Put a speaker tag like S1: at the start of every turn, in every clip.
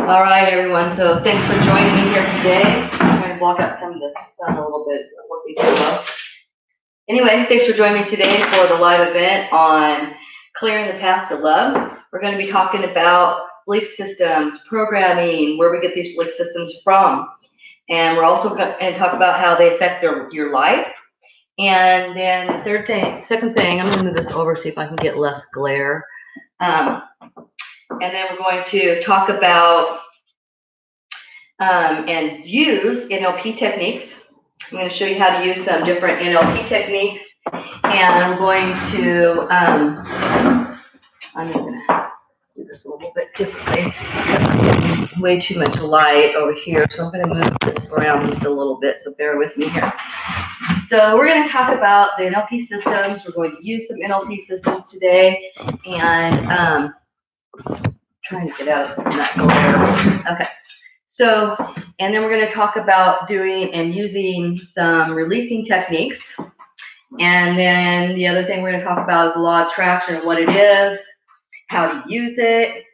S1: All right, everyone. So thanks for joining me here today. I'm trying to block out some of the sun a little bit. What we do well. Anyway, thanks for joining me today for the live event on clearing the path to love. We're going to be talking about belief systems, programming, where we get these belief systems from, and we're also going to talk about how they affect your life. And then the second thing, I'm going to move this over, see if I can get less glare. And then we're going to talk about and use NLP techniques. I'm going to show you how to use some different NLP techniques, and I'm going to, I'm just going to do this a little bit differently. Way too much light over here, so I'm going to move this around just a little bit, so bear with me here. So we're going to talk about the NLP systems. We're going to use some NLP systems today, and trying to get out of that glare. Okay. So, and then we're going to talk about doing and using some releasing techniques. And then the other thing we're going to talk about is the law of attraction and what it is, how to use it,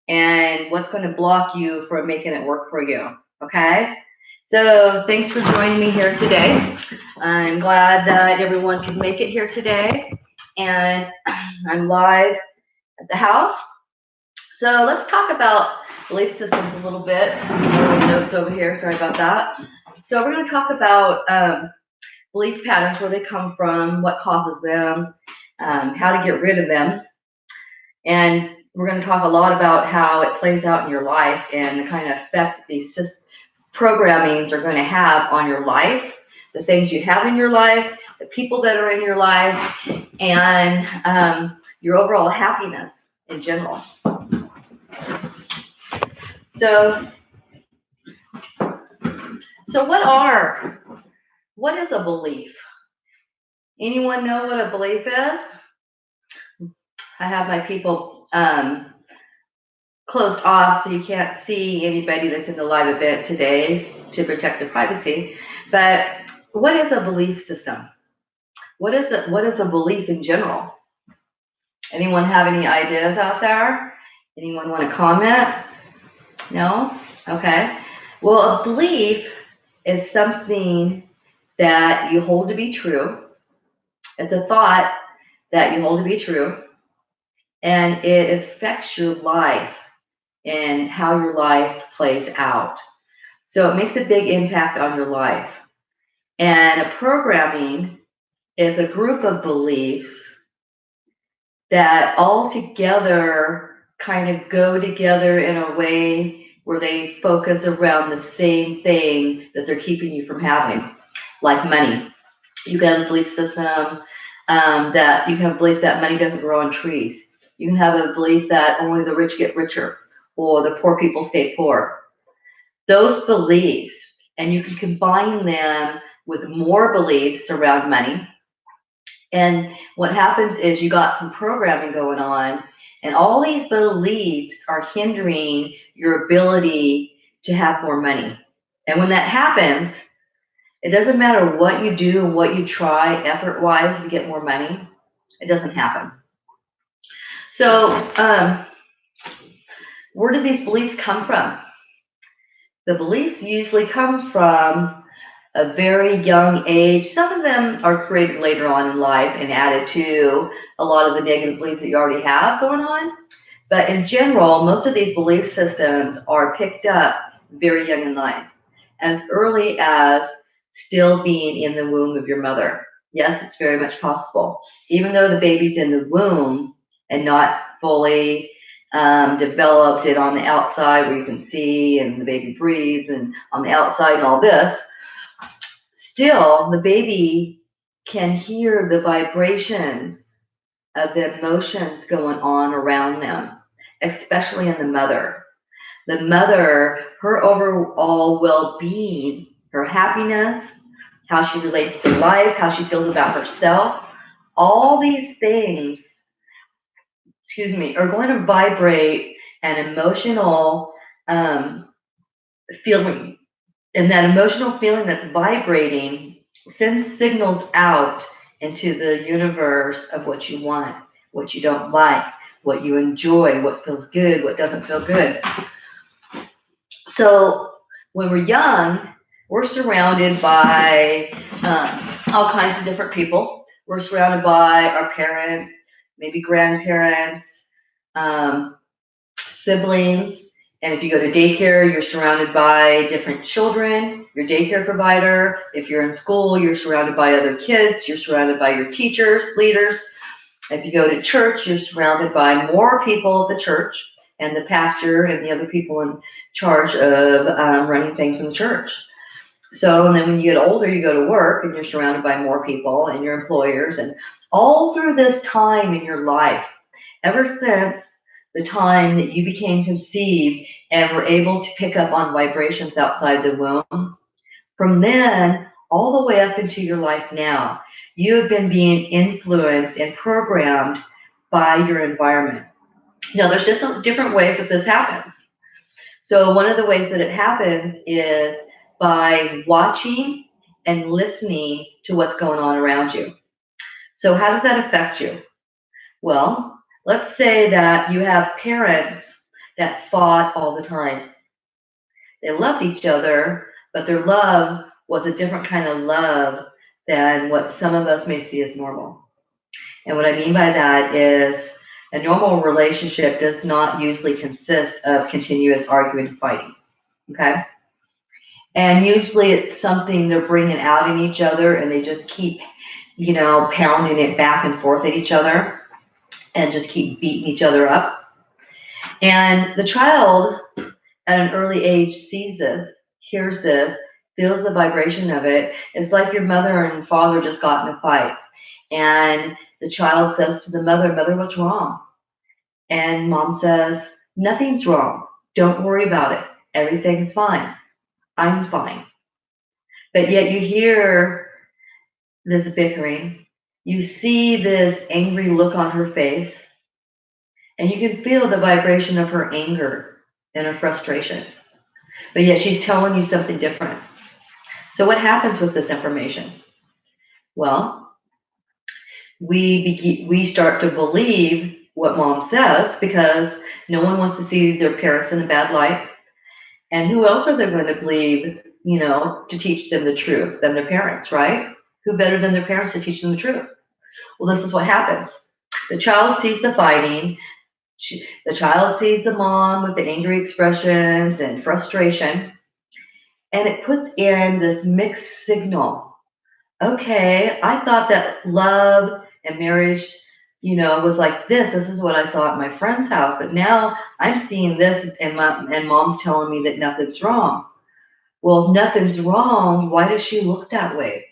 S1: and what's going to block you from making it work for you. Okay? So thanks for joining me here today. I'm glad that everyone could make it here today. And I'm live at the house. So let's talk about belief systems a little bit. Notes over here, sorry about that. So we're going to talk about belief patterns, where they come from, what causes them, how to get rid of them. And we're going to talk a lot about how it plays out in your life and the kind of effect these programmings are going to have on your life, the things you have in your life, the people that are in your life, and your overall happiness in general. So what is a belief? Anyone know what a belief is? I have my people closed off so you can't see anybody that's in the live event today to protect their privacy. But what is a belief system? What is a belief in general? Anyone have any ideas out there? Anyone want to comment? No? Okay. Well, a belief is something that you hold to be true. It's a thought that you hold to be true, and it affects your life and how your life plays out. So it makes a big impact on your life. And a programming is a group of beliefs that all together kind of go together in a way where they focus around the same thing that they're keeping you from having, like money. You can have a belief system that you can have a belief that money doesn't grow on trees. You can have a belief that only the rich get richer, or the poor people stay poor. Those beliefs, and you can combine them with more beliefs around money. And what happens is you got some programming going on, and all these beliefs are hindering your ability to have more money. And when that happens, it doesn't matter what you do and what you try effort-wise to get more money, it doesn't happen. So where do these beliefs come from? The beliefs usually come from a very young age. Some of them are created later on in life and added to a lot of the negative beliefs that you already have going on. But in general, most of these belief systems are picked up very young in life, as early as still being in the womb of your mother. Yes, it's very much possible. Even though the baby's in the womb and not fully developed and on the outside where you can see and the baby breathes and on the outside and all this, still the baby can hear the vibrations of the emotions going on around them, especially in the mother. The mother, her overall well-being, her happiness, how she relates to life, how she feels about herself, all these things, are going to vibrate an emotional feeling. And that emotional feeling that's vibrating sends signals out into the universe of what you want, what you don't like, what you enjoy, what feels good, what doesn't feel good. So when we're young, we're surrounded by all kinds of different people. We're surrounded by our parents, maybe grandparents, um, siblings. And if you go to daycare, you're surrounded by different children, your daycare provider. If you're in school, you're surrounded by other kids. You're surrounded by your teachers, leaders. If you go to church, you're surrounded by more people at the church and the pastor and the other people in charge of running things in the church. So, and then when you get older, you go to work and you're surrounded by more people and your employers. And all through this time in your life, ever since the time that you became conceived and were able to pick up on vibrations outside the womb, from then all the way up into your life now, you have been being influenced and programmed by your environment. Now, there's just some different ways that this happens. So one of the ways that it happens is by watching and listening to what's going on around you. So how does that affect you? Well, let's say that you have parents that fought all the time. They loved each other, but their love was a different kind of love than what some of us may see as normal. And what I mean by that is a normal relationship does not usually consist of continuous arguing and fighting. Okay? And usually it's something they're bringing out in each other and they just keep, pounding it back and forth at each other and just keep beating each other up. And the child at an early age sees this, hears this, feels the vibration of it. It's like your mother and father just got in a fight. And the child says to the mother, "Mother, what's wrong?" And mom says, "Nothing's wrong. Don't worry about it. Everything's fine. I'm fine." But yet you hear this bickering. You see this angry look on her face. And you can feel the vibration of her anger and her frustration. But yet she's telling you something different. So what happens with this information? Well, we start to believe what mom says because no one wants to see their parents in a bad light. And who else are they going to believe, to teach them the truth than their parents, right? Who better than their parents to teach them the truth? Well, this is what happens. The child sees the fighting. The child sees the mom with the angry expressions and frustration. And it puts in this mixed signal. Okay, I thought that love and marriage, was like this. This is what I saw at my friend's house. But now I'm seeing this and mom's telling me that nothing's wrong. Well, if nothing's wrong, why does she look that way?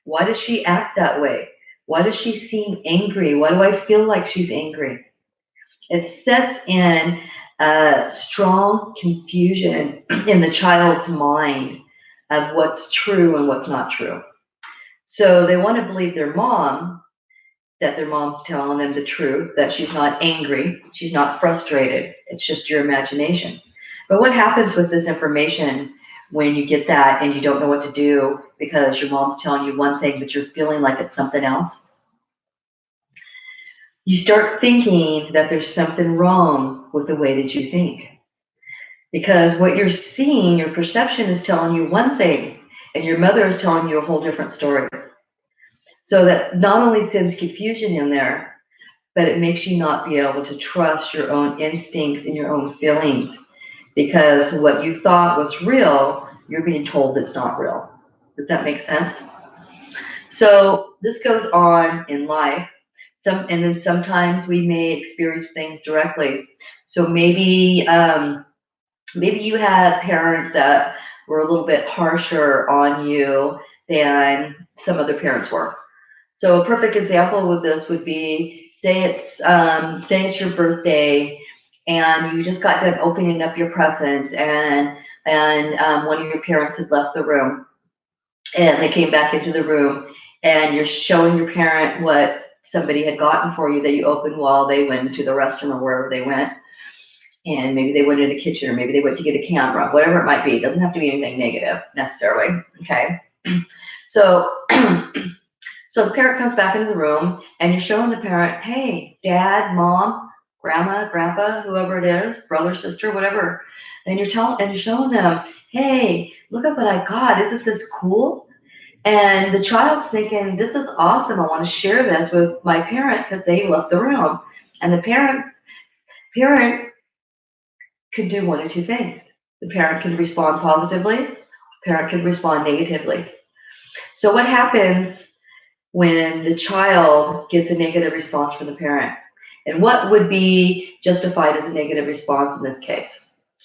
S1: Why does she act that way? Why does she seem angry? Why do I feel like she's angry? It sets in a strong confusion in the child's mind of what's true and what's not true. So they want to believe their mom, that their mom's telling them the truth, that she's not angry, she's not frustrated, it's just your imagination. But what happens with this information when you get that and you don't know what to do because your mom's telling you one thing, but you're feeling like it's something else? You start thinking that there's something wrong with the way that you think. Because what you're seeing, your perception is telling you one thing, and your mother is telling you a whole different story. So that not only sends confusion in there, but it makes you not be able to trust your own instincts and your own feelings. Because what you thought was real, you're being told it's not real. Does that make sense? So this goes on in life. And then sometimes we may experience things directly. So maybe you had parents that were a little bit harsher on you than some other parents were. So a perfect example of this would be, say it's your birthday and you just got done opening up your presents and one of your parents had left the room and they came back into the room and you're showing your parent what somebody had gotten for you that you opened while they went to the restroom or wherever they went. And maybe they went in the kitchen, or maybe they went to get a camera, whatever it might be. It doesn't have to be anything negative necessarily, okay? So, so the parent comes back into the room, and you're showing the parent, "Hey, Dad, Mom, grandma, grandpa, whoever it is, brother, sister, whatever, and you're showing them, hey, look at what I got. Isn't this cool? And the child's thinking, this is awesome. I want to share this with my parent because they left the room. And the parent could do one of two things. The parent can respond positively, the parent can respond negatively. So what happens when the child gets a negative response from the parent? And what would be justified as a negative response in this case?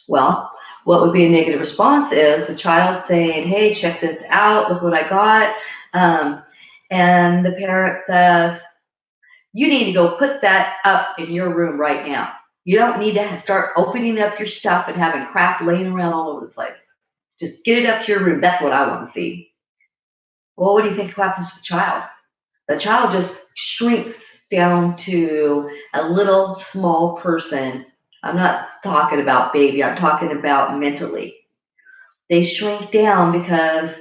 S1: Well, what would be a negative response is the child saying, hey, check this out, look what I got. Um, and the parent says, you need to go put that up in your room right now. You don't need to start opening up your stuff and having crap laying around all over the place. Just get it up to your room. That's what I want to see. Well, what do you think happens to the child? The child just shrinks down to a little small person. I'm not talking about baby, I'm talking about mentally. They shrink down because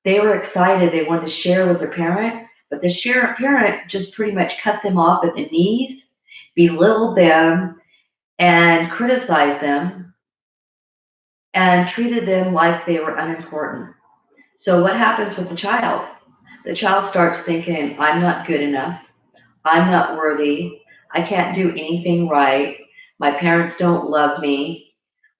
S1: they were excited, they wanted to share with their parent, but the parent just pretty much cut them off at the knees, belittled them, and criticized them, and treated them like they were unimportant. So what happens with the child? The child starts thinking, I'm not good enough. I'm not worthy. I can't do anything right. My parents don't love me.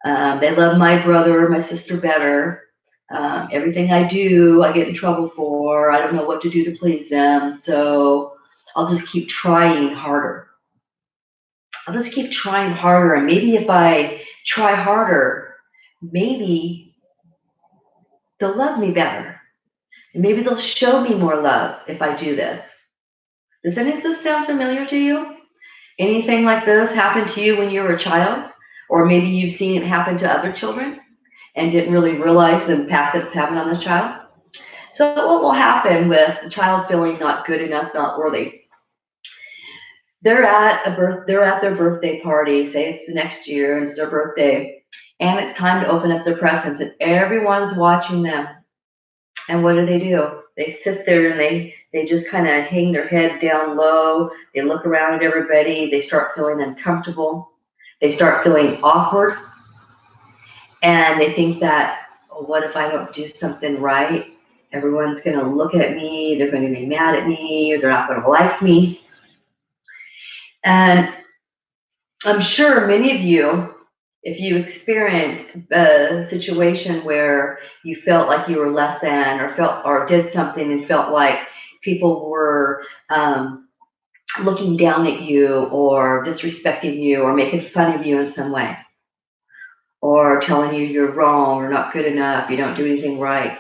S1: They love my brother or my sister better. Everything I do, I get in trouble for. I don't know what to do to please them. So I'll just keep trying harder. I'll just keep trying harder. And maybe if I try harder, maybe they'll love me better. And maybe they'll show me more love if I do this. Does any of this sound familiar to you? Anything like this happened to you when you were a child? Or maybe you've seen it happen to other children and didn't really realize the impact that it's having on the child? So what will happen with the child feeling not good enough, not worthy? They're at their birthday party, say it's the next year, and it's their birthday, and it's time to open up their presents, and everyone's watching them. And what do? They sit there and they just kind of hang their head down low. They look around at everybody. They start feeling uncomfortable. They start feeling awkward. And they think that, oh, what if I don't do something right? Everyone's going to look at me. They're going to be mad at me. They're not going to like me. And I'm sure many of you, if you experienced a situation where you felt like you were less than, or did something and felt like people were looking down at you or disrespecting you or making fun of you in some way, or telling you you're wrong or not good enough, you don't do anything right,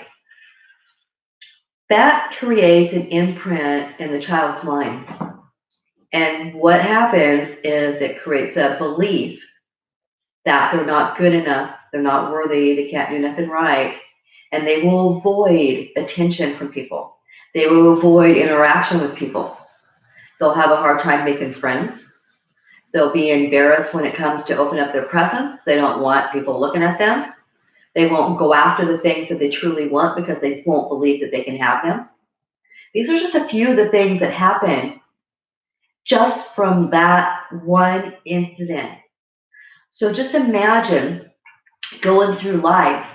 S1: that creates an imprint in the child's mind. And what happens is it creates a belief that they're not good enough, they're not worthy, they can't do nothing right, and they will avoid attention from people. They will avoid interaction with people. They'll have a hard time making friends. They'll be embarrassed when it comes to open up their presents. They don't want people looking at them. They won't go after the things that they truly want because they won't believe that they can have them. These are just a few of the things that happen just from that one incident. So just imagine going through life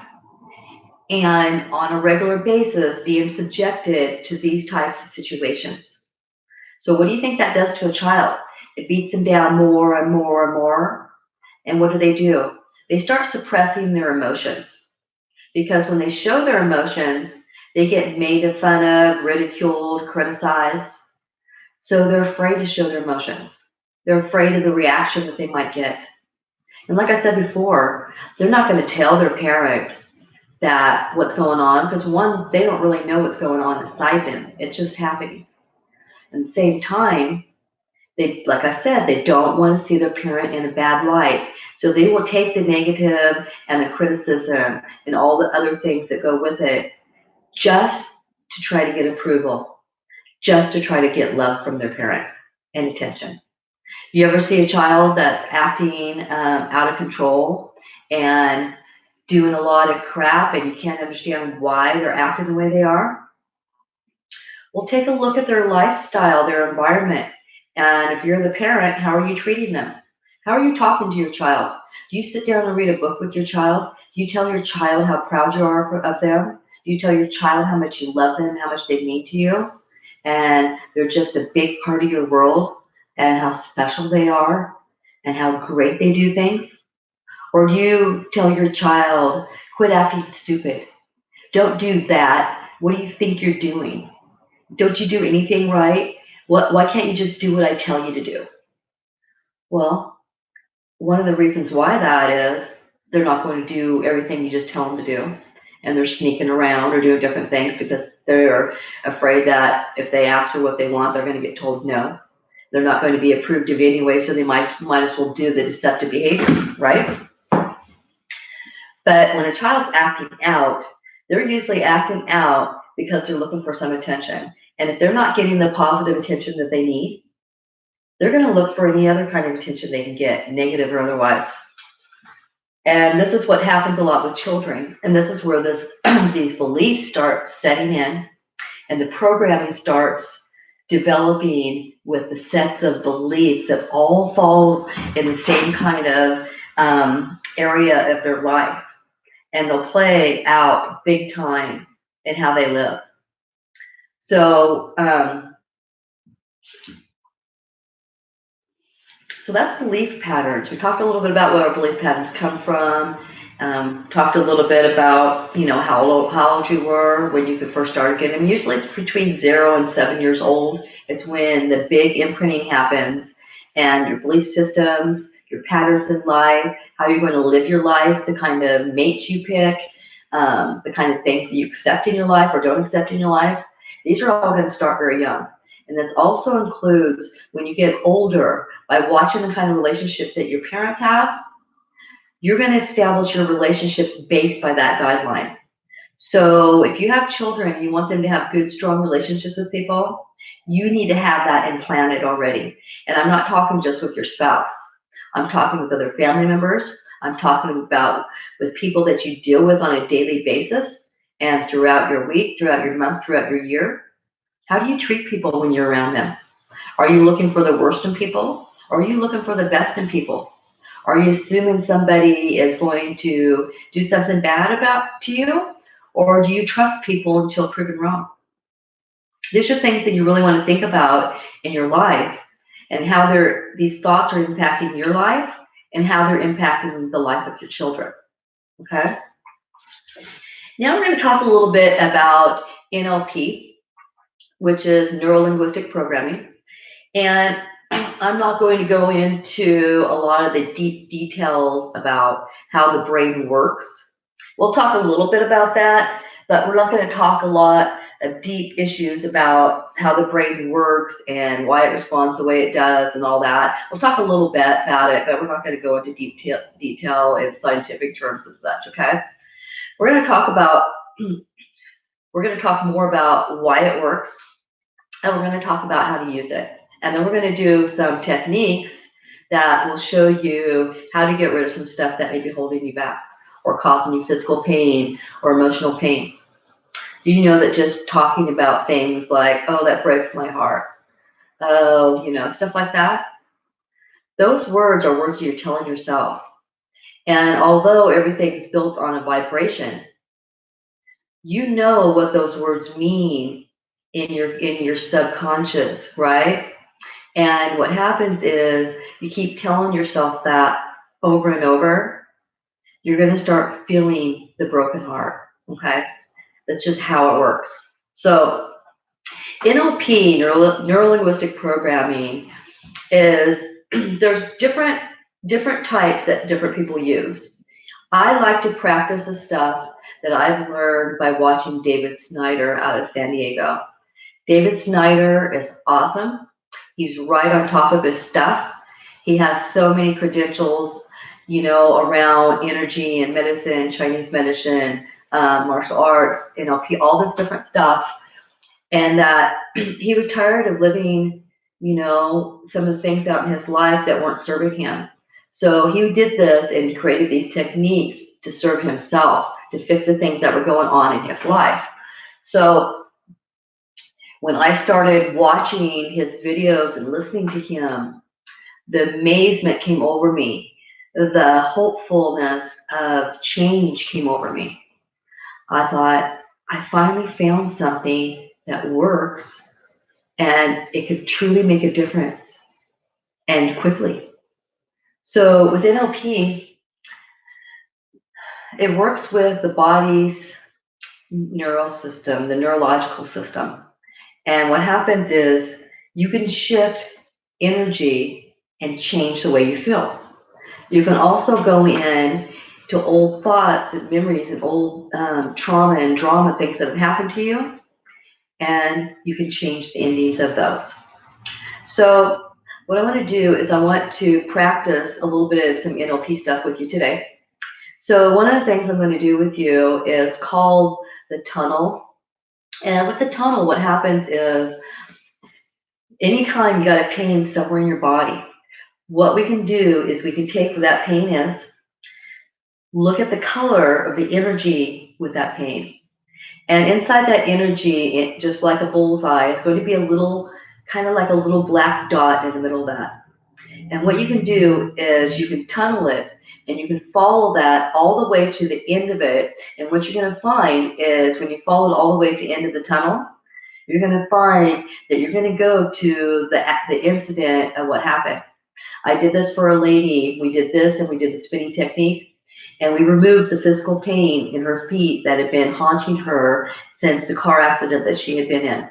S1: and on a regular basis being subjected to these types of situations. So what do you think that does to a child? It beats them down more and more and more. And what do? They start suppressing their emotions, because when they show their emotions, they get made fun of, ridiculed, criticized. So they're afraid to show their emotions. They're afraid of the reaction that they might get. And like I said before, they're not going to tell their parent that what's going on, because one, they don't really know what's going on inside them. It's just happening. At the same time, like I said, they don't want to see their parent in a bad light. So they will take the negative and the criticism and all the other things that go with it just to try to get approval, just to try to get love from their parent and attention. You ever see a child that's acting out of control and doing a lot of crap and you can't understand why they're acting the way they are? Well, take a look at their lifestyle, their environment. And if you're the parent, how are you treating them? How are you talking to your child? Do you sit down and read a book with your child? Do you tell your child how proud you are of them? Do you tell your child how much you love them, how much they mean to you? And they're just a big part of your world and how special they are and how great they do things? Or do you tell your child, quit acting stupid? Don't do that. What do you think you're doing? Don't you do anything right? Why can't you just do what I tell you to do? Well, one of the reasons why that is they're not going to do everything you just tell them to do. And they're sneaking around or doing different things because they're afraid that if they ask for what they want, they're going to get told no. They're not going to be approved of anyway, so they might as well do the deceptive behavior, right? But when a child's acting out, they're usually acting out because they're looking for some attention. And if they're not getting the positive attention that they need, they're going to look for any other kind of attention they can get, negative or otherwise. And this is what happens a lot with children. And this is where these beliefs start setting in and the programming starts developing with the sets of beliefs that all fall in the same kind of area of their life. And they'll play out big time in how they live. So that's belief patterns. We talked a little bit about where our belief patterns come from. Talked a little bit about, how old you were when you could first start getting them. Usually it's between 0 and 7 years old. It's when the big imprinting happens and your belief systems, your patterns in life, how you're going to live your life, the kind of mates you pick, the kind of things that you accept in your life or don't accept in your life. These are all going to start very young. And this also includes when you get older, by watching the kind of relationship that your parents have, you're going to establish your relationships based by that guideline. So if you have children and you want them to have good, strong relationships with people, you need to have that implanted already. And I'm not talking just with your spouse. I'm talking with other family members. I'm talking about with people that you deal with on a daily basis and throughout your week, throughout your month, throughout your year. How do you treat people when you're around them? Are you looking for the worst in people? Or are you looking for the best in people? Are you assuming somebody is going to do something bad to you? Or do you trust people until proven wrong? These are things that you really want to think about in your life and how these thoughts are impacting your life and how they're impacting the life of your children. Okay? Now we're going to talk a little bit about NLP, which is neuro-linguistic programming. And I'm not going to go into a lot of the deep details about how the brain works. We'll talk a little bit about that, but we're not going to talk a lot of deep issues about how the brain works and why it responds the way it does and all that. We'll talk a little bit about it, but we're not going to go into detail in scientific terms and such, okay? We're going to talk more about why it works, and we're going to talk about how to use it. And then we're going to do some techniques that will show you how to get rid of some stuff that may be holding you back or causing you physical pain or emotional pain. Do you know that just talking about things like, oh, that breaks my heart, oh, stuff like that, those words are words you're telling yourself. And although everything is built on a vibration, you know what those words mean in your subconscious, right? And what happens is you keep telling yourself that over and over, you're going to start feeling the broken heart, okay? That's just how it works. So NLP, neuro-linguistic programming, is there's different types that different people use. I like to practice the stuff that I've learned by watching David Snyder out of San Diego. David Snyder is awesome. He's right on top of his stuff. He has so many credentials, around energy and medicine, Chinese medicine, martial arts, NLP, all this different stuff. And that he was tired of living, some of the things out in his life that weren't serving him. So he did this and created these techniques to serve himself, to fix the things that were going on in his life. So when I started watching his videos and listening to him, The amazement came over me. The hopefulness of change came over me. I thought, I finally found something that works and it could truly make a difference and quickly. So with NLP, it works with the body's neural system, the neurological system. And what happens is you can shift energy and change the way you feel. You can also go in to old thoughts and memories and old trauma and drama things that have happened to you, and you can change the endings of those. So what I want to do is I want to practice a little bit of some NLP stuff with you today. So one of the things I'm going to do with you is called the tunnel. And with the tunnel, what happens is anytime you got a pain somewhere in your body, what we can do is we can take where that pain is, look at the color of the energy with that pain. And inside that energy, just like a bullseye, it's going to be a little, kind of like a little black dot in the middle of that. And what you can do is you can tunnel it and you can follow that all the way to the end of it. And what you're going to find is when you follow it all the way to the end of the tunnel, you're going to find that you're going to go to the incident of what happened. I did this for a lady. We did this and we did the spinning technique. And we removed the physical pain in her feet that had been haunting her since the car accident that she had been in.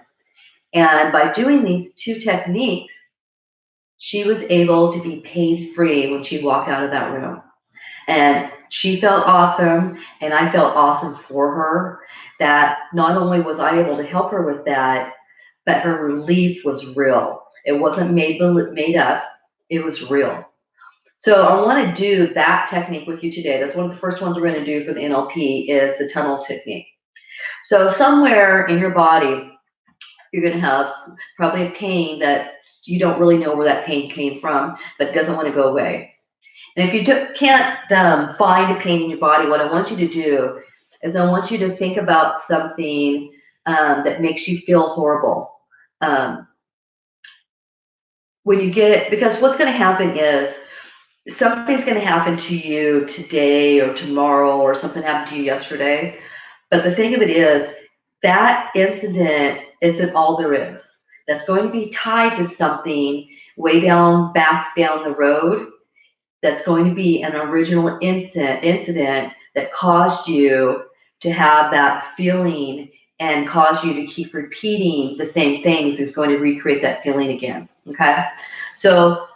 S1: And by doing these two techniques, she was able to be pain free when she walked out of that room. And she felt awesome, and I felt awesome for her, that not only was I able to help her with that, but her relief was real. It wasn't made up, it was real. So I want to do that technique with you today. That's one of the first ones we're going to do for the NLP is the tunnel technique. So somewhere in your body, you're going to have probably a pain that you don't really know where that pain came from, but it doesn't want to go away. And if you can't find a pain in your body, what I want you to do is I want you to think about something that makes you feel horrible. When you get, because what's going to happen is something's going to happen to you today or tomorrow, or something happened to you yesterday. But the thing of it is, that incident isn't all there is. That's going to be tied to something way back down the road. That's going to be an original incident that caused you to have that feeling and caused you to keep repeating the same things is going to recreate that feeling again. Okay, so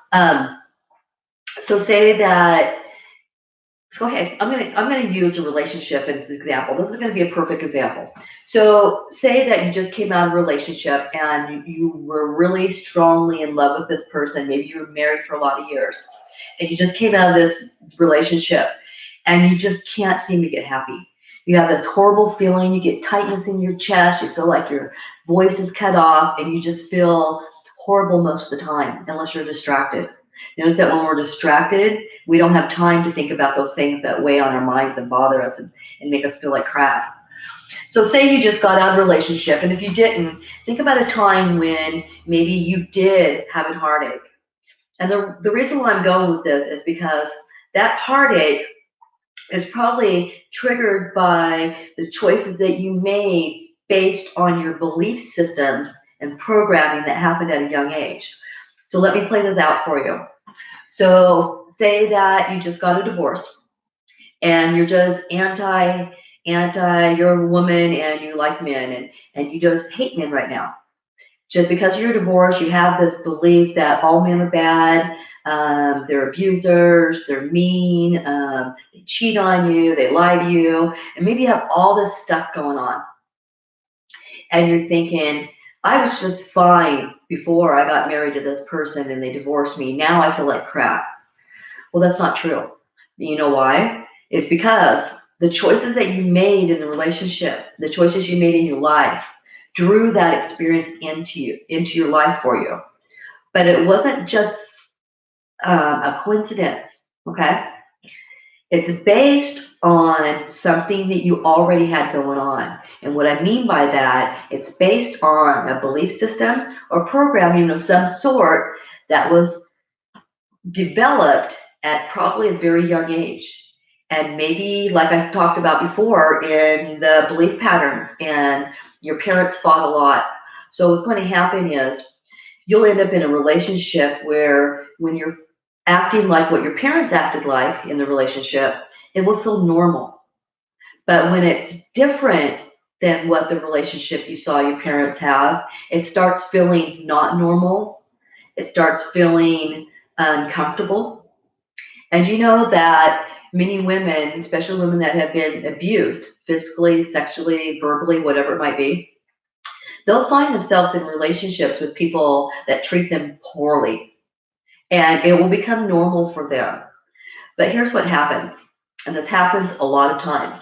S1: say that. So okay, I'm gonna use a relationship as an example. This is gonna be a perfect example. So say that you just came out of a relationship and you were really strongly in love with this person. Maybe you were married for a lot of years, and you just came out of this relationship, and you just can't seem to get happy. You have this horrible feeling. You get tightness in your chest. You feel like your voice is cut off, and you just feel horrible most of the time, unless you're distracted. Notice that when we're distracted, we don't have time to think about those things that weigh on our minds and bother us and make us feel like crap. So say you just got out of a relationship, and if you didn't, think about a time when maybe you did have a heartache. And the reason why I'm going with this is because that heartache is probably triggered by the choices that you made based on your belief systems and programming that happened at a young age. So let me play this out for you. So say that you just got a divorce and you're just you're a woman and you like men and you just hate men right now. Just because of your divorce, you have this belief that all men are bad, they're abusers, they're mean, they cheat on you, they lie to you, and maybe you have all this stuff going on. And you're thinking, I was just fine before I got married to this person and they divorced me. Now I feel like crap. Well, that's not true. You know why? It's because the choices that you made in the relationship, the choices you made in your life, drew that experience into your life for you. But it wasn't just a coincidence, okay? It's based on something that you already had going on. And what I mean by that, it's based on a belief system or programming of some sort that was developed at probably a very young age. And maybe, like I talked about before, in the belief patterns, and your parents fought a lot. So what's going to happen is you'll end up in a relationship where when you're acting like what your parents acted like in the relationship, it will feel normal. But when it's different than what the relationship you saw your parents have, it starts feeling not normal. It starts feeling uncomfortable. And you know that many women, especially women that have been abused physically, sexually, verbally, whatever it might be, they'll find themselves in relationships with people that treat them poorly, and it will become normal for them. But here's what happens, and this happens a lot of times.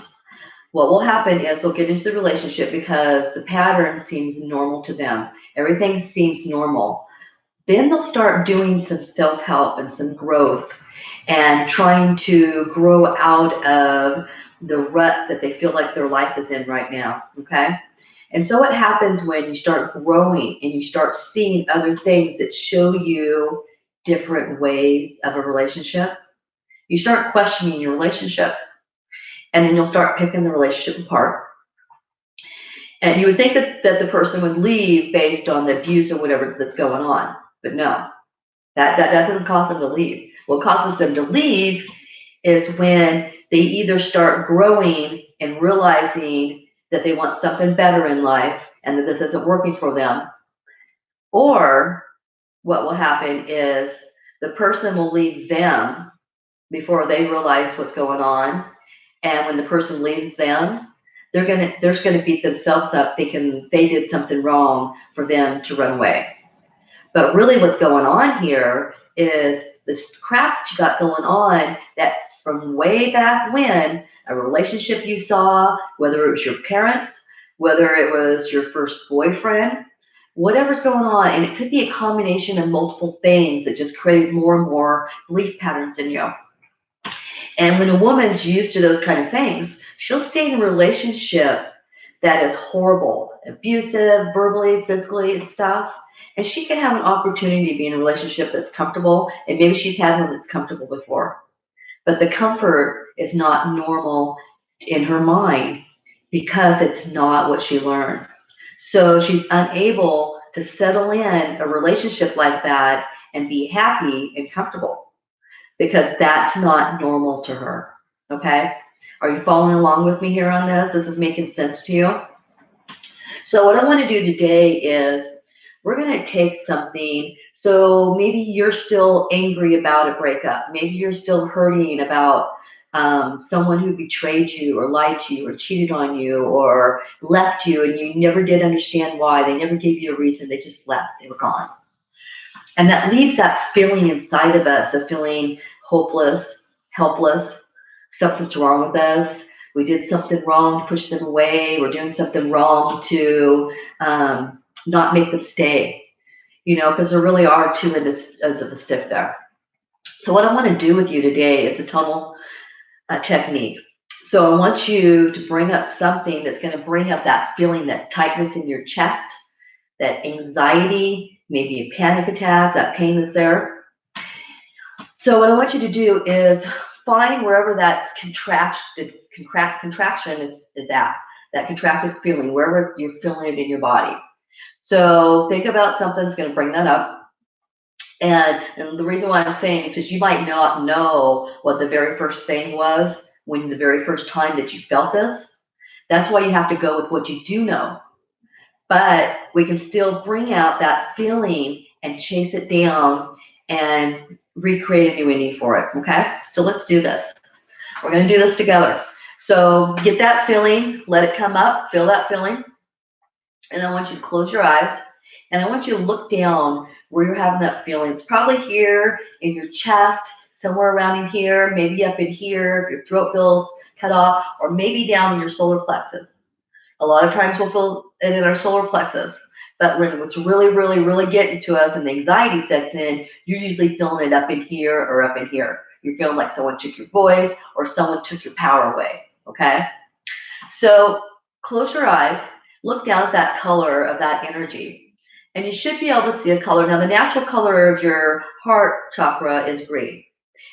S1: What will happen is they'll get into the relationship because the pattern seems normal to them. Everything seems normal. Then they'll start doing some self-help and some growth and trying to grow out of the rut that they feel like their life is in right now. Okay? And so what happens when you start growing and you start seeing other things that show you different ways of a relationship? You start questioning your relationship, and then you'll start picking the relationship apart. And you would think that the person would leave based on the abuse or whatever that's going on. But no, that doesn't cause them to leave. What causes them to leave is when they either start growing and realizing that they want something better in life and that this isn't working for them, or what will happen is the person will leave them before they realize what's going on. And when the person leaves them, there's gonna beat themselves up thinking they did something wrong for them to run away. But really what's going on here is this crap that you got going on that's from way back when, a relationship you saw, whether it was your parents, whether it was your first boyfriend, whatever's going on. And it could be a combination of multiple things that just create more and more belief patterns in you. And when a woman's used to those kind of things, she'll stay in a relationship that is horrible, abusive, verbally, physically, and stuff. And she can have an opportunity to be in a relationship that's comfortable, and maybe she's had one that's comfortable before. But the comfort is not normal in her mind because it's not what she learned. So she's unable to settle in a relationship like that and be happy and comfortable because that's not normal to her. Okay? Are you following along with me here on this? This is making sense to you? So what I want to do today is we're going to take something. So maybe you're still angry about a breakup. Maybe you're still hurting about someone who betrayed you or lied to you or cheated on you or left you, and you never did understand why. They never gave you a reason. They just left. They were gone. And that leaves that feeling inside of us of feeling hopeless, helpless. Something's wrong with us. We did something wrong to push them away. We're doing something wrong to not make them stay, because there really are two ends of the stick there. So what I want to do with you today is a tunnel technique. So I want you to bring up something that's going to bring up that feeling, that tightness in your chest, that anxiety, maybe a panic attack, that pain that's there. So what I want you to do is find wherever that contraction is at, that contracted feeling, wherever you're feeling it in your body. So think about something that's going to bring that up. And the reason why I'm saying is because you might not know what the very first thing was when the very first time that you felt this. That's why you have to go with what you do know. But we can still bring out that feeling and chase it down and recreate a new meaning for it. Okay? So let's do this. We're going to do this together. So get that feeling, let it come up, feel that feeling. And I want you to close your eyes, and I want you to look down where you're having that feeling. It's probably here in your chest, somewhere around in here, maybe up in here, if your throat feels cut off, or maybe down in your solar plexus. A lot of times we'll feel it in our solar plexus. But when what's really, really, really getting to us and the anxiety sets in, you're usually feeling it up in here or up in here. You're feeling like someone took your voice or someone took your power away, okay? So close your eyes, look down at that color of that energy, And you should be able to see a color. Now, the natural color of your heart chakra is green,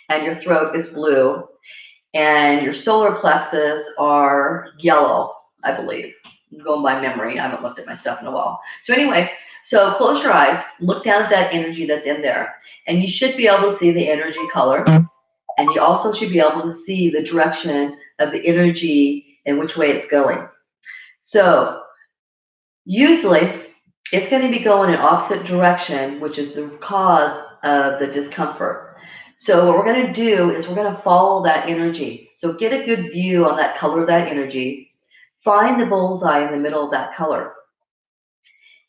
S1: and your throat is blue, and your solar plexus are yellow, I believe. I'm going by memory. I haven't looked at my stuff in a while. So anyway, so close your eyes, look down at that energy that's in there, and you should be able to see the energy color, and you also should be able to see the direction of the energy and which way it's going. So usually it's going to be going in opposite direction, which is the cause of the discomfort. So what we're going to do is we're going to follow that energy. So get a good view on that color of that energy. Find the bullseye in the middle of that color.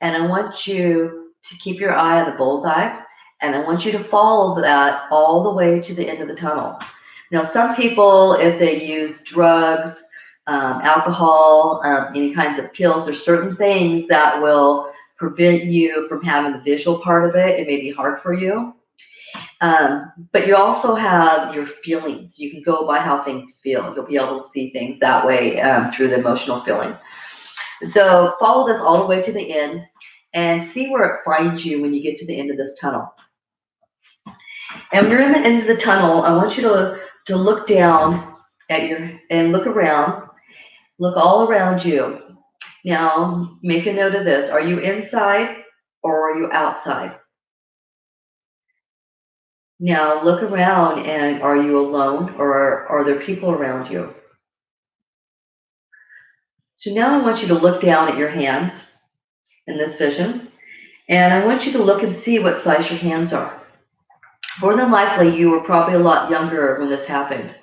S1: And I want you to keep your eye on the bullseye, and I want you to follow that all the way to the end of the tunnel. Now, some people, if they use drugs, alcohol, any kinds of pills, there's certain things that will prevent you from having the visual part of it. It may be hard for you. But you also have your feelings. You can go by how things feel. You'll be able to see things that way through the emotional feeling. So follow this all the way to the end and see where it finds you when you get to the end of this tunnel. And when you're in the end of the tunnel, I want you to look down at and look around. Look all around you. Now, make a note of this. Are you inside or are you outside? Now, look around, and are you alone or are there people around you? So now I want you to look down at your hands in this vision, and I want you to look and see what size your hands are. More than likely, you were probably a lot younger when this happened,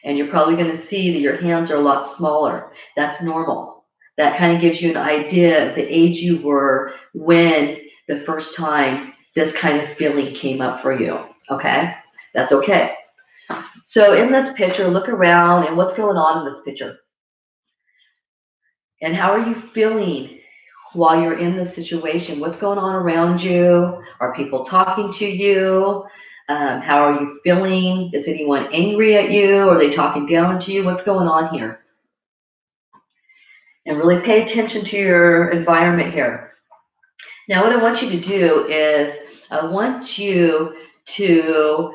S1: and you're probably going to see that your hands are a lot smaller. That's normal. That kind of gives you an idea of the age you were when the first time this kind of feeling came up for you, okay? That's okay. So in this picture, look around and what's going on in this picture. And how are you feeling while you're in this situation? What's going on around you? Are people talking to you? How are you feeling? Is anyone angry at you? Are they talking down to you? What's going on here? And really pay attention to your environment here. Now, what I want you to do is I want you to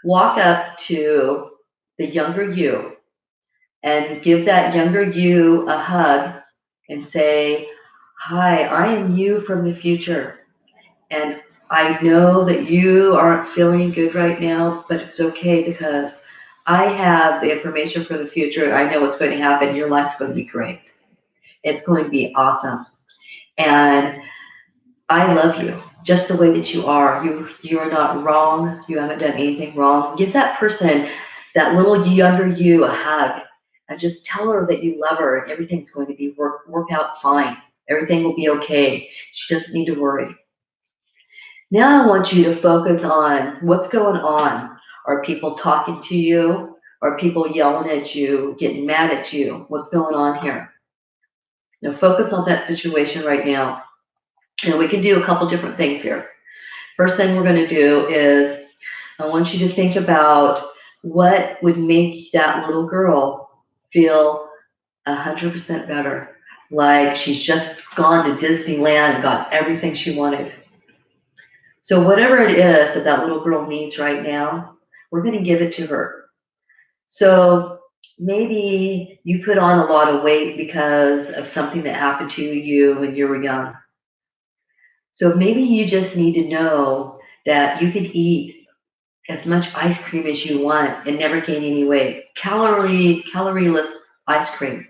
S1: walk up to the younger you and give that younger you a hug and say, "Hi, I am you from the future. And I know that you aren't feeling good right now, but it's okay because I have the information for the future. I know what's going to happen. Your life's going to be great. It's going to be awesome. And I love you just the way that you are. You are not wrong. You haven't done anything wrong." Give that person, that little younger you, a hug, and just tell her that you love her and everything's going to be work out fine. Everything will be okay. She doesn't need to worry. Now I want you to focus on what's going on. Are people talking to you? Are people yelling at you, getting mad at you? What's going on here? Now focus on that situation right now. And we can do a couple different things here. First thing we're going to do is I want you to think about what would make that little girl feel 100% better, like she's just gone to Disneyland and got everything she wanted. So whatever it is that little girl needs right now, we're going to give it to her. So maybe you put on a lot of weight because of something that happened to you when you were young. So maybe you just need to know that you can eat as much ice cream as you want and never gain any weight. Calorie-less ice cream.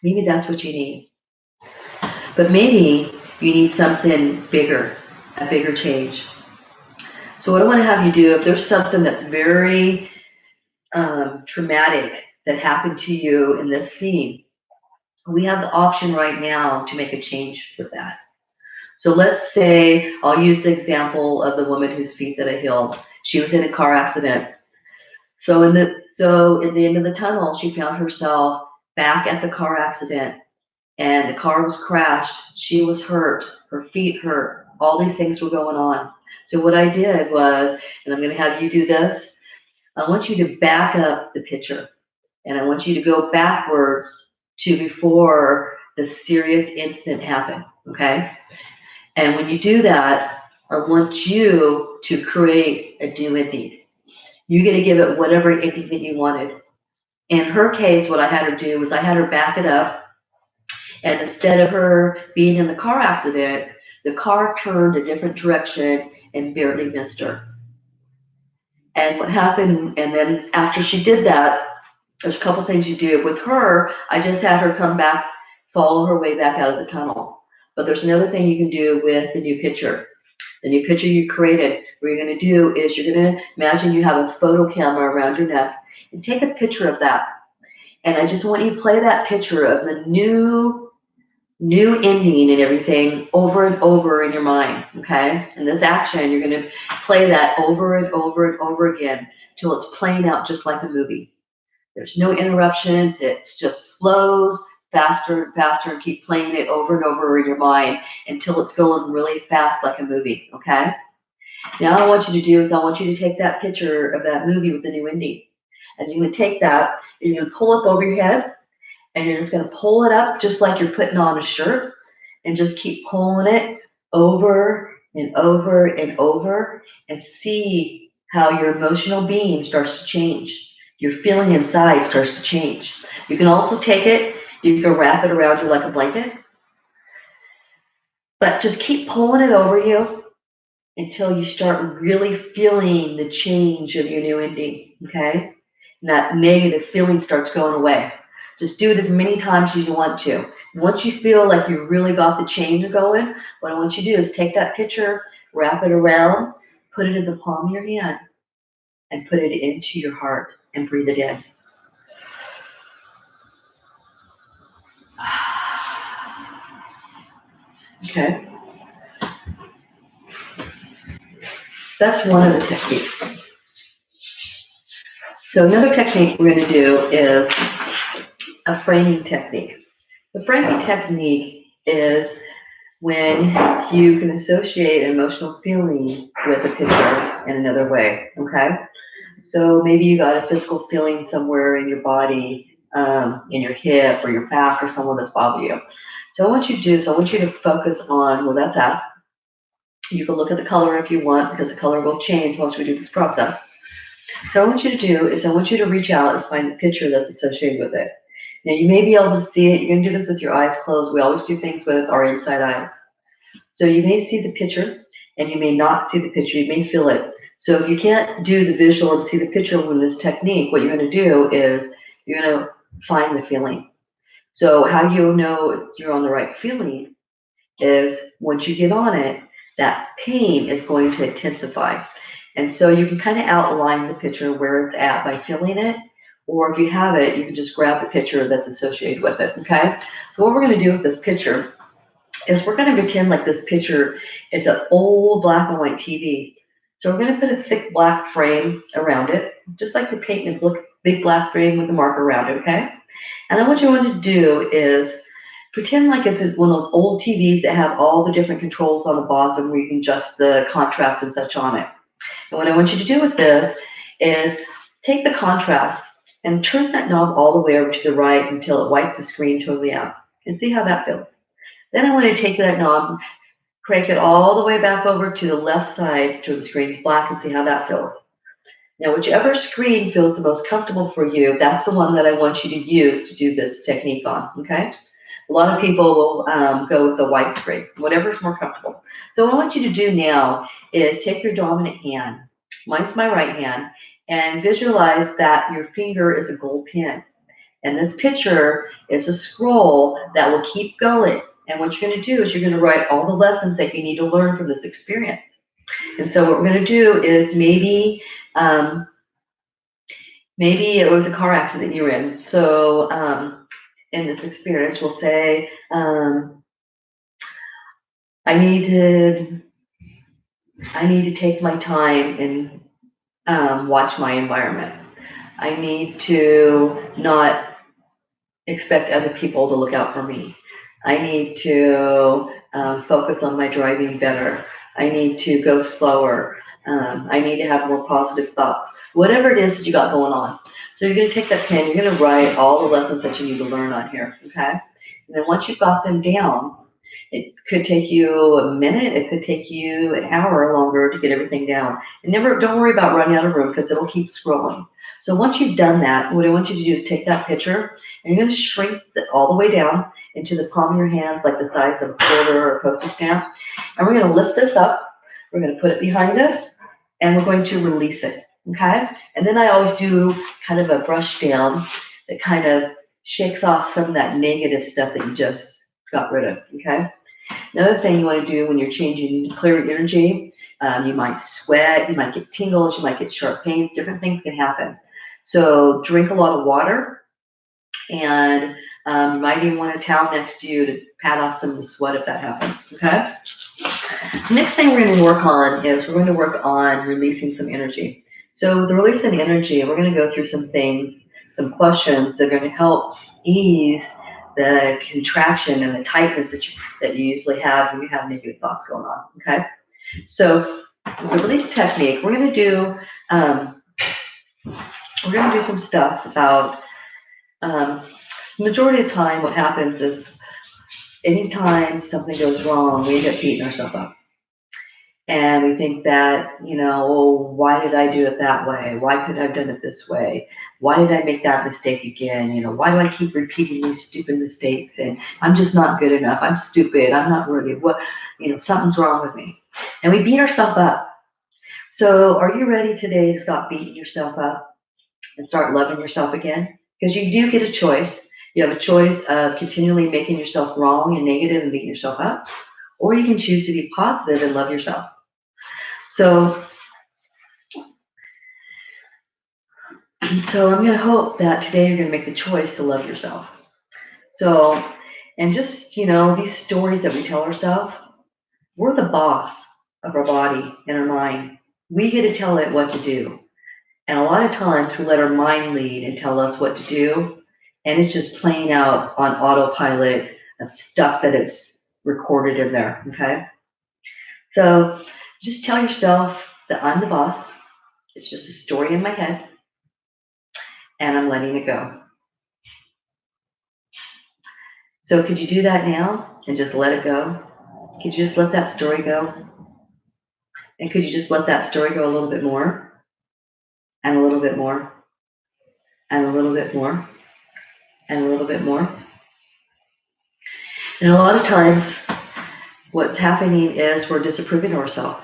S1: Maybe that's what you need. But maybe you need something bigger, a bigger change. So what I want to have you do, if there's something that's very traumatic that happened to you in this scene, we have the option right now to make a change with that. So let's say, I'll use the example of the woman whose feet that I healed. She was in a car accident. So in the end of the tunnel, she found herself back at the car accident, and the car was crashed. She was hurt. Her feet hurt. All these things were going on. So what I did was, and I'm going to have you do this, I want you to back up the picture, and I want you to go backwards to before the serious incident happened, okay? And when you do that, I want you to create a new ending. You get to give it whatever ending that you wanted. In her case, what I had her do was I had her back it up, and instead of her being in the car accident, the car turned a different direction and barely missed her. And what happened, and then after she did that, there's a couple things you do. With her, I just had her come back, follow her way back out of the tunnel. But there's another thing you can do with the new picture. The new picture you created, what you're going to do is you're going to imagine you have a photo camera around your neck and take a picture of that. And I just want you to play that picture of the new ending and everything over and over in your mind, okay? And this action, you're going to play that over and over and over again till it's playing out just like a movie. There's no interruptions. It just flows faster and faster, and keep playing it over and over in your mind until it's going really fast like a movie, okay? Now I want you to do is I want you to take that picture of that movie with the new ending. And you're going to take that and you're going to pull it over your head, and you're just going to pull it up just like you're putting on a shirt, and just keep pulling it over and over and over, and see how your emotional being starts to change. Your feeling inside starts to change. You can also take it, you can wrap it around you like a blanket, but just keep pulling it over you until you start really feeling the change of your new ending, okay? And that negative feeling starts going away. Just do it as many times as you want to. Once you feel like you really got the change going, what I want you to do is take that picture, wrap it around, put it in the palm of your hand, and put it into your heart and breathe it in. Okay? So that's one of the techniques. So another technique we're going to do is a framing technique. The framing technique is when you can associate an emotional feeling with a picture in another way, okay? So maybe you got a physical feeling somewhere in your body, in your hip or your back or somewhere that's bothering you. So I want you to do is I want you to focus on where that's at. You can look at the color if you want, because the color will change once we do this process. So what I want you to do is I want you to reach out and find the picture that's associated with it. Now you may be able to see it. You're going to do this with your eyes closed. We always do things with our inside eyes. So you may see the picture and you may not see the picture. You may feel it. So if you can't do the visual and see the picture with this technique, what you're going to do is you're going to find the feeling. So how you'll know you're on the right feeling is once you get on it, that pain is going to intensify. And so you can kind of outline the picture where it's at by feeling it, or if you have it, you can just grab the picture that's associated with it, okay? So what we're going to do with this picture is we're going to pretend like this picture is an old black and white TV. So we're going to put a thick black frame around it, just like you're painting a big black frame with a marker around it, okay? And then what you want to do is pretend like it's one of those old TVs that have all the different controls on the bottom where you can adjust the contrast and such on it. And what I want you to do with this is take the contrast and turn that knob all the way over to the right until it wipes the screen totally out. And see how that feels. Then I want to take that knob, crank it all the way back over to the left side to the screen's black, and see how that feels. Now, whichever screen feels the most comfortable for you, that's the one that I want you to use to do this technique on, okay? A lot of people will go with the white screen, whatever's more comfortable. So what I want you to do now is take your dominant hand, mine's my right hand, and visualize that your finger is a gold pin. And this picture is a scroll that will keep going. And what you're going to do is you're going to write all the lessons that you need to learn from this experience. And so what we're going to do is maybe it was a car accident you were in. So in this experience, we'll say, I need to take my time and watch my environment. I need to not expect other people to look out for me. I need to focus on my driving better. I need to go slower. I need to have more positive thoughts. Whatever it is that you got going on. So you're going to take that pen, you're going to write all the lessons that you need to learn on here, okay? And then once you've got them down, It could take you a minute. It could take you an hour longer to get everything down. And never, don't worry about running out of room because it'll keep scrolling. So once you've done that, what I want you to do is take that picture and you're going to shrink it all the way down into the palm of your hand, like the size of a quarter or a postage stamp. And we're going to lift this up. We're going to put it behind us and we're going to release it. Okay? And then I always do kind of a brush down that kind of shakes off some of that negative stuff that you just got rid of. Okay? Another thing you want to do when you're changing, clear energy, you might sweat, you might get tingles, you might get sharp pains, different things can happen. So drink a lot of water, and you might even want a towel next to you to pat off some of the sweat if that happens, okay? The next thing we're going to work on is we're going to work on releasing some energy. So the releasing energy, we're going to go through some things, some questions that are going to help ease the contraction and the tightness that you usually have when you have negative thoughts going on, okay? So the release technique, we're going to do some stuff about, the majority of the time what happens is anytime something goes wrong, we end up beating ourselves up. And we think that, oh, why did I do it that way? Why couldn't I have done it this way? Why did I make that mistake again? Why do I keep repeating these stupid mistakes? And I'm just not good enough. I'm stupid. I'm not worthy. Something's wrong with me. And we beat ourselves up. So are you ready today to stop beating yourself up and start loving yourself again? Because you do get a choice. You have a choice of continually making yourself wrong and negative and beating yourself up, or you can choose to be positive and love yourself. So I'm going to hope that today you're going to make the choice to love yourself. So, and just, these stories that we tell ourselves, we're the boss of our body and our mind. We get to tell it what to do. And a lot of times we let our mind lead and tell us what to do. And it's just playing out on autopilot of stuff that it's recorded in there, okay? So just tell yourself that I'm the boss. It's just a story in my head. And I'm letting it go. So could you do that now and just let it go? Could you just let that story go? And could you just let that story go a little bit more? And a little bit more? And a little bit more? And a little bit more? And a lot of times, what's happening is we're disapproving of ourselves.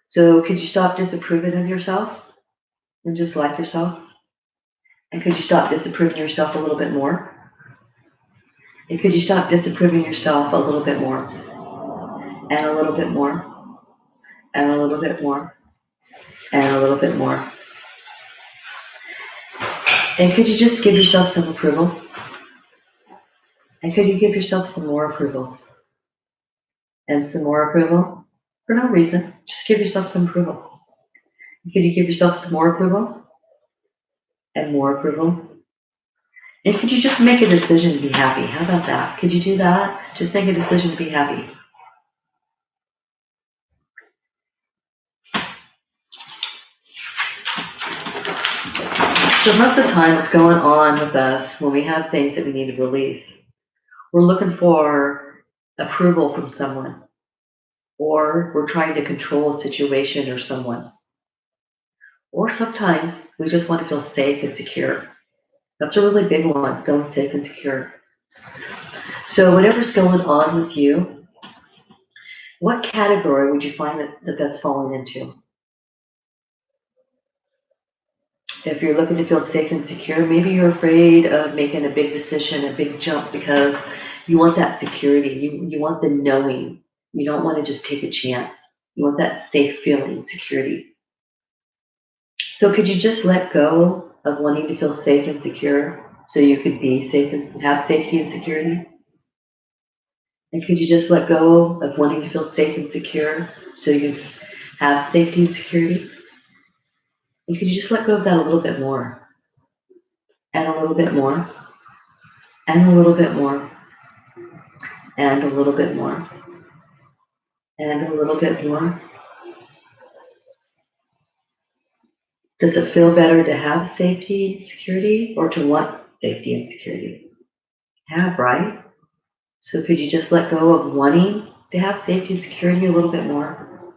S1: So could you stop disapproving of yourself and just like yourself? And could you stop disapproving of yourself a little bit more? And could you stop disapproving of yourself a little bit more? And a little bit more? And a little bit more? And a little bit more? And could you just give yourself some approval? And could you give yourself some more approval? And some more approval? For no reason. Just give yourself some approval. Could you give yourself some more approval? And more approval? And could you just make a decision to be happy? How about that? Could you do that? Just make a decision to be happy. So most of the time what's going on with us when we have things that we need to release, we're looking for approval from someone, or we're trying to control a situation or someone. Or sometimes we just want to feel safe and secure. That's a really big one, feeling safe and secure. So whatever's going on with you, what category would you find that's falling into? If you're looking to feel safe and secure, maybe you're afraid of making a big decision, a big jump, because you want that security. You want the knowing. You don't want to just take a chance. You want that safe feeling, security. So could you just let go of wanting to feel safe and secure so you could be safe and have safety and security? And could you just let go of wanting to feel safe and secure so you can have safety and security? And could you just let go of that a little bit more? And a little bit more? And a little bit more? And a little bit more? And a little bit more? Does it feel better to have safety and security or to want safety and security? Have, right? So could you just let go of wanting to have safety and security a little bit more,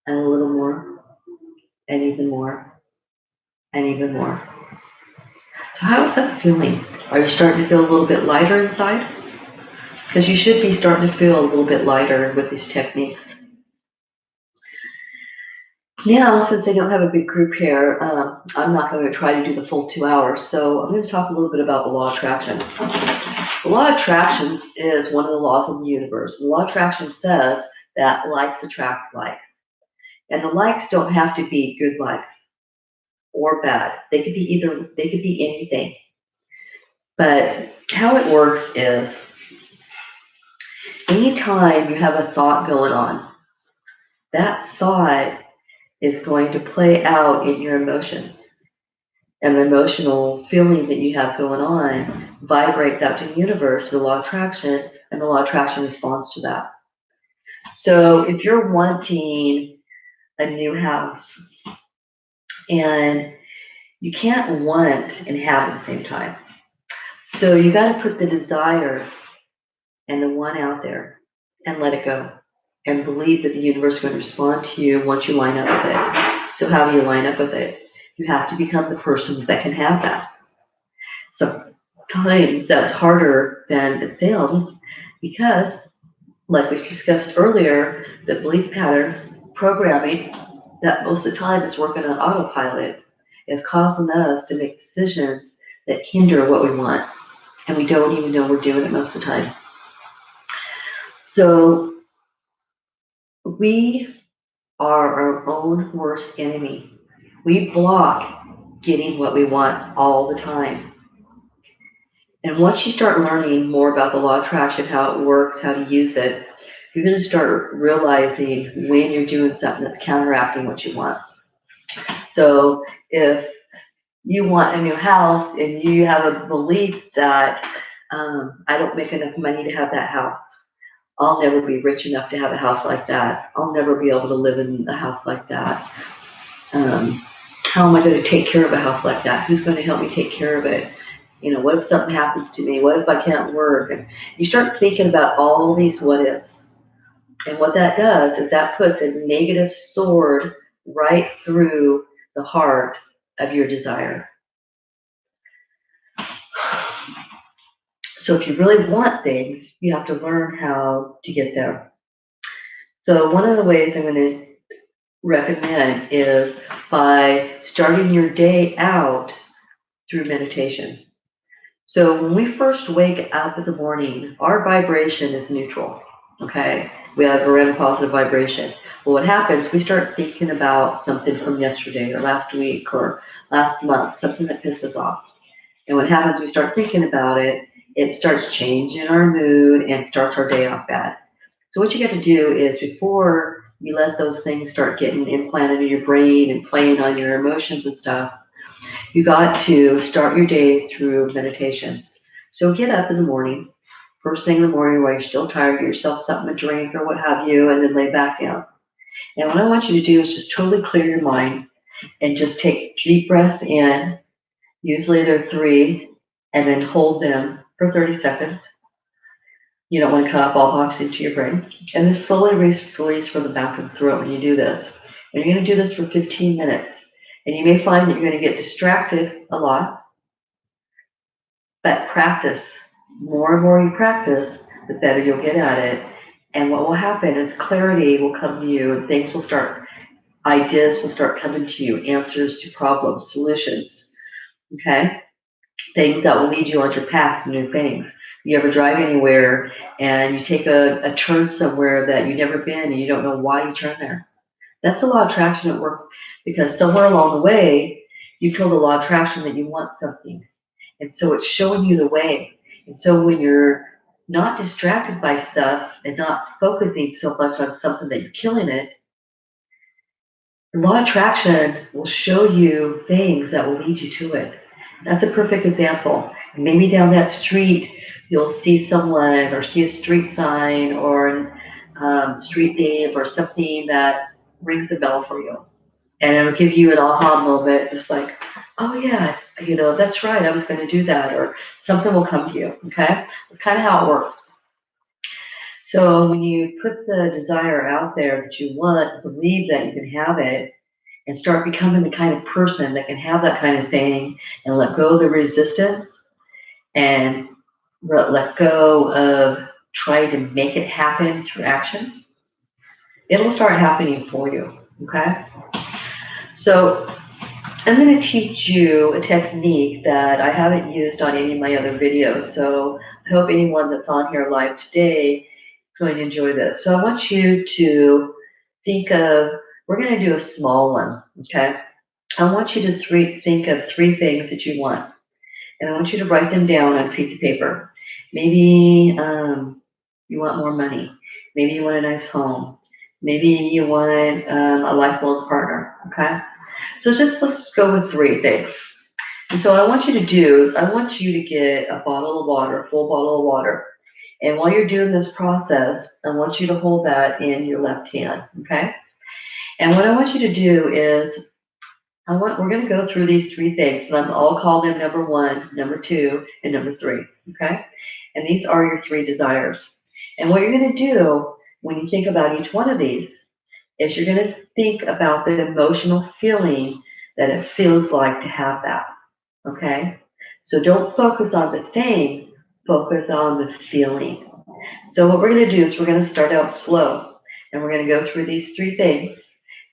S1: and a little more, and even more, and even more? So how is that feeling? Are you starting to feel a little bit lighter inside? Because you should be starting to feel a little bit lighter with these techniques. Now, since I don't have a big group here, I'm not going to try to do the full 2 hours. So I'm going to talk a little bit about the law of attraction. The law of attraction is one of the laws of the universe. The law of attraction says that likes attract likes. And the likes don't have to be good likes or bad. They could be either, they could be anything. But how it works is anytime you have a thought going on, that thought is going to play out in your emotions. And the emotional feeling that you have going on vibrates out to the universe, to the law of attraction, and the law of attraction responds to that. So if you're wanting a new house, and you can't want and have at the same time. So you got to put the desire and the want out there and let it go and believe that the universe is going to respond to you once you line up with it. So how do you line up with it? You have to become the person that can have that. Sometimes that's harder than it sounds because, like we discussed earlier, the belief patterns, programming, that most of the time is working on autopilot, is causing us to make decisions that hinder what we want. And we don't even know we're doing it most of the time. So we are our own worst enemy. We block getting what we want all the time. And once you start learning more about the law of attraction, how it works, how to use it, you're going to start realizing when you're doing something that's counteracting what you want. So if you want a new house and you have a belief that I don't make enough money to have that house, I'll never be rich enough to have a house like that. I'll never be able to live in a house like that. How am I going to take care of a house like that? Who's going to help me take care of it? You know, what if something happens to me? What if I can't work? And you start thinking about all these what ifs. And what that does is that puts a negative sword right through the heart of your desire. So if you really want things, you have to learn how to get there. So one of the ways I'm going to recommend is by starting your day out through meditation. So when we first wake up in the morning, our vibration is neutral, okay? We have a random positive vibration. Well, what happens, we start thinking about something from yesterday or last week or last month, something that pissed us off. And what happens, we start thinking about it, it starts changing our mood and starts our day off bad. So what you got to do is before you let those things start getting implanted in your brain and playing on your emotions and stuff, you got to start your day through meditation. So get up in the morning, first thing in the morning while you're still tired, get yourself something to drink or what have you, and then lay back down. And what I want you to do is just totally clear your mind and just take deep breaths in. Usually they're 3, and then hold them for 30 seconds. You don't want to cut off all oxygen to your brain. And then slowly release from the back of the throat when you do this. And you're going to do this for 15 minutes. And you may find that you're going to get distracted a lot, but practice. More and more you practice, the better you'll get at it. And what will happen is clarity will come to you and things will start, ideas will start coming to you, answers to problems, solutions, okay? Things that will lead you on your path to new things. You ever drive anywhere and you take a turn somewhere that you've never been and you don't know why you turn there? That's the law of attraction at work, because somewhere along the way, you told the law of attraction that you want something. And so it's showing you the way. And so when you're not distracted by stuff and not focusing so much on something that you're killing it, the law of attraction will show you things that will lead you to it. That's a perfect example. Maybe down that street, you'll see someone or see a street sign or street name or something that rings a bell for you. And it'll give you an aha moment. It's like, oh yeah, that's right, I was going to do that. Or something will come to you, okay? That's kind of how it works. So when you put the desire out there that you want, believe that you can have it, and start becoming the kind of person that can have that kind of thing and let go of the resistance and let go of trying to make it happen through action, it'll start happening for you. Okay? So I'm going to teach you a technique that I haven't used on any of my other videos. So I hope anyone that's on here live today is going to enjoy this. So I want you to think of, we're going to do a small one, okay? I want you to think of three things that you want, and I want you to write them down on a piece of paper. Maybe you want more money. Maybe you want a nice home. Maybe you want a lifelong partner, okay? So let's go with three things. And so what I want you to do is I want you to get a bottle of water, a full bottle of water. And while you're doing this process, I want you to hold that in your left hand, okay? And what I want you to do is we're going to go through these three things, and I'll call them number one, number two, and number three, okay? And these are your three desires. And what you're going to do when you think about each one of these is you're going to think about the emotional feeling that it feels like to have that, okay? So don't focus on the thing, focus on the feeling. So what we're going to do is we're going to start out slow, and we're going to go through these three things.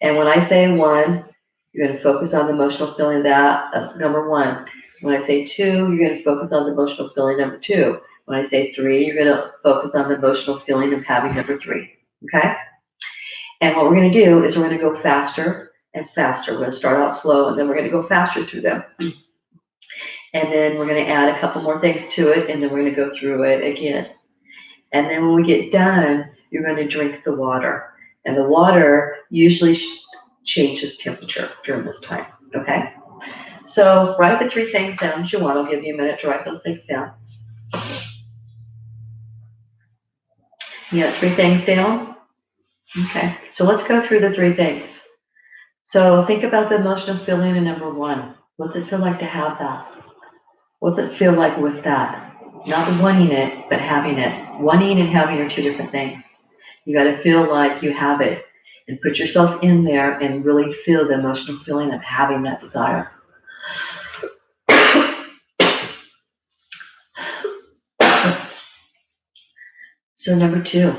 S1: And when I say one, you're going to focus on the emotional feeling number one. When I say two, you're going to focus on the emotional feeling number two. When I say three, you're going to focus on the emotional feeling of having number three. Okay? And what we're going to do is we're going to go faster and faster. We're going to start out slow, and then we're going to go faster through them. And then we're going to add a couple more things to it, and then we're going to go through it again. And then when we get done, you're going to drink the water. And the water usually changes temperature during this time, okay? So write the three things down that you want. I'll give you a minute to write those things down. You got three things down? Okay, so let's go through the three things. So think about the emotional feeling in number one. What's it feel like to have that? What's it feel like with that? Not wanting it, but having it. Wanting and having are two different things. You got to feel like you have it and put yourself in there and really feel the emotional feeling of having that desire. So number two,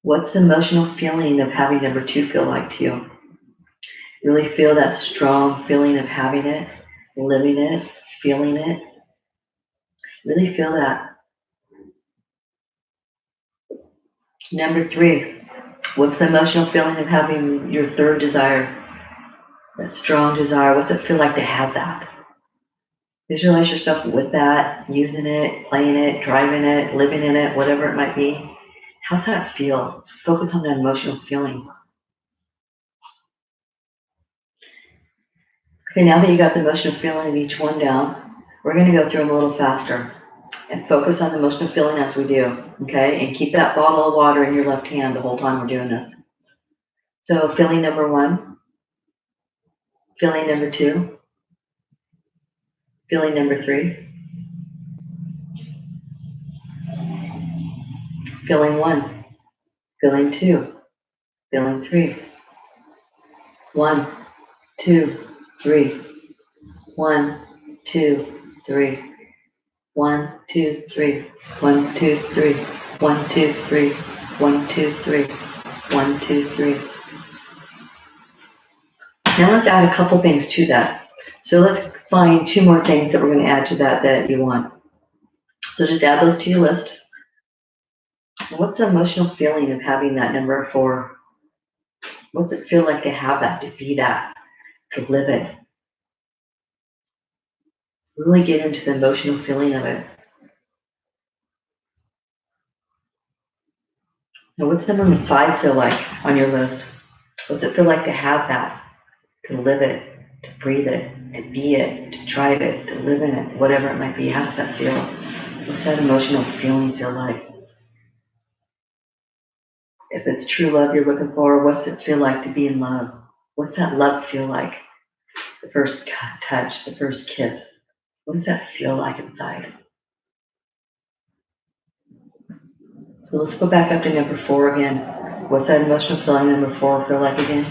S1: what's the emotional feeling of having number two feel like to you? Really feel that strong feeling of having it, living it, feeling it. Really feel that. Number three, what's the emotional feeling of having your third desire? That strong desire. What's it feel like to have that? Visualize yourself with that, using it, playing it, driving it, living in it, whatever it might be. How's that feel? Focus on that emotional feeling. Okay, now that you got the emotional feeling of each one down, we're going to go through them a little faster and focus on the emotional feeling as we do, okay? And keep that bottle of water in your left hand the whole time we're doing this. So feeling number one, feeling number two, feeling number three, feeling one, feeling two, feeling three. 1, 2, 3. 1, 2, 3. 1, 2, 3. 1, 2, 3. 1, 2, 3. 1, 2, 3. 1, 2, 3. Now let's add a couple things to that. So let's find two more things that we're going to add to that you want. So just add those to your list. What's the emotional feeling of having that number 4? What's it feel like to have that, to be that, to live it? Really get into the emotional feeling of it. Now what's number 5 feel like on your list? What's it feel like to have that, to live it, to breathe it, to be it, to drive it, to live in it, whatever it might be? How does that feel? What's that emotional feeling feel like? If it's true love you're looking for, what's it feel like to be in love? What's that love feel like? The first touch, the first kiss. What does that feel like inside? So let's go back up to number 4 again. What's that emotional feeling number 4 feel like again?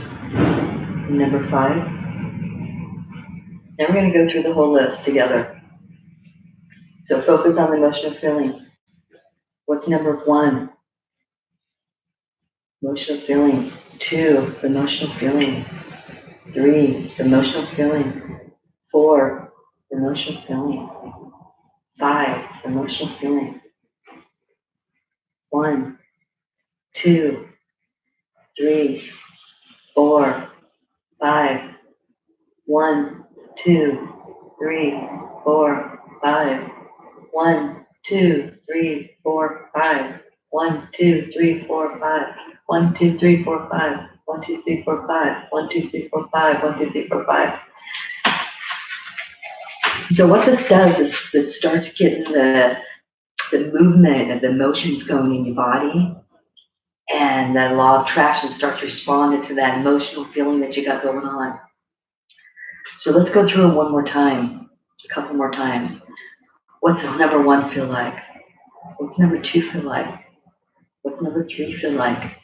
S1: Number 5. Now we're going to go through the whole list together. So focus on the emotional feeling. What's number 1? Emotional feeling. 2, emotional feeling. 3, emotional feeling. 4, emotional feeling. 5, emotional feeling. 1, 2, 3, 4, 5. 1, 2, 3, 4, 5. 1, 2, 3, 4, 5. 1, 2, 3, 4, 5. 1, 2, 3, 4, 5. 1, 2, 3, 4, 5. 1, 2, 3, 4, 5. 1, 2, 3, 4, 5. So what this does is it starts getting the movement of the emotions going in your body, and that law of attraction starts responding to that emotional feeling that you got going on. So let's go through it one more time, a couple more times. What's number 1 feel like? What's number 2 feel like? What's number 3 feel like?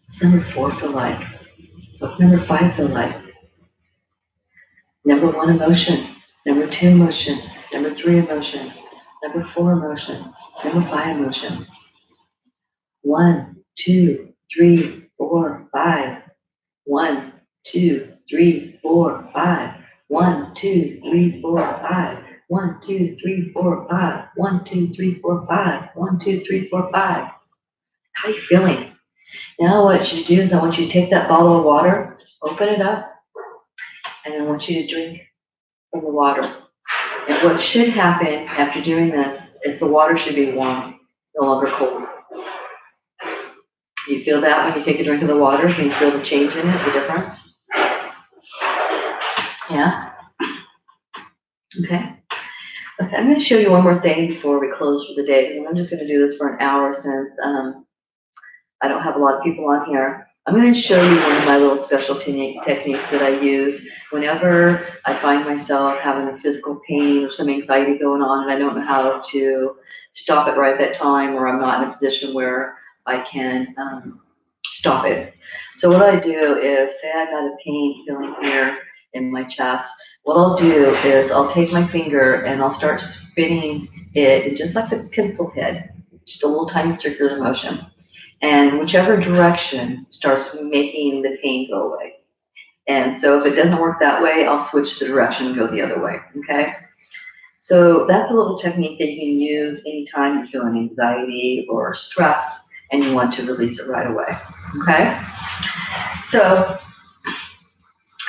S1: What's number 4 feel like? What's number 5 feel like? Number 1 emotion, number 2 emotion, number 3 emotion, number 4 emotion, number 5 emotion. 1, 2, 3, 4, 5. 1, 2, 3, 4, 5. 1, 2, 3, 4, 5. 1, 2, 3, 4, 5. 1, 2, 3, 4, 5. 1, 2, 3, 4, 5. How are you feeling? Now what I want you to do is I want you to take that bottle of water, open it up, and I want you to drink from the water. And what should happen after doing this is the water should be warm, no longer cold. Do you feel that when you take a drink of the water? Can you feel the change in it, the difference? Yeah? Okay. Okay, I'm going to show you one more thing before we close for the day. And I'm just going to do this for an hour since I don't have a lot of people on here. I'm going to show you one of my little special techniques that I use whenever I find myself having a physical pain or some anxiety going on and I don't know how to stop it right at that time, or I'm not in a position where I can stop it. So what I do is, say I got a pain feeling here in my chest, what I'll do is I'll take my finger and I'll start spinning it just like a pencil head, just a little tiny circular motion. And whichever direction starts making the pain go away. And so if it doesn't work that way, I'll switch the direction and go the other way, okay? So that's a little technique that you can use anytime you're feeling anxiety or stress and you want to release it right away, okay? So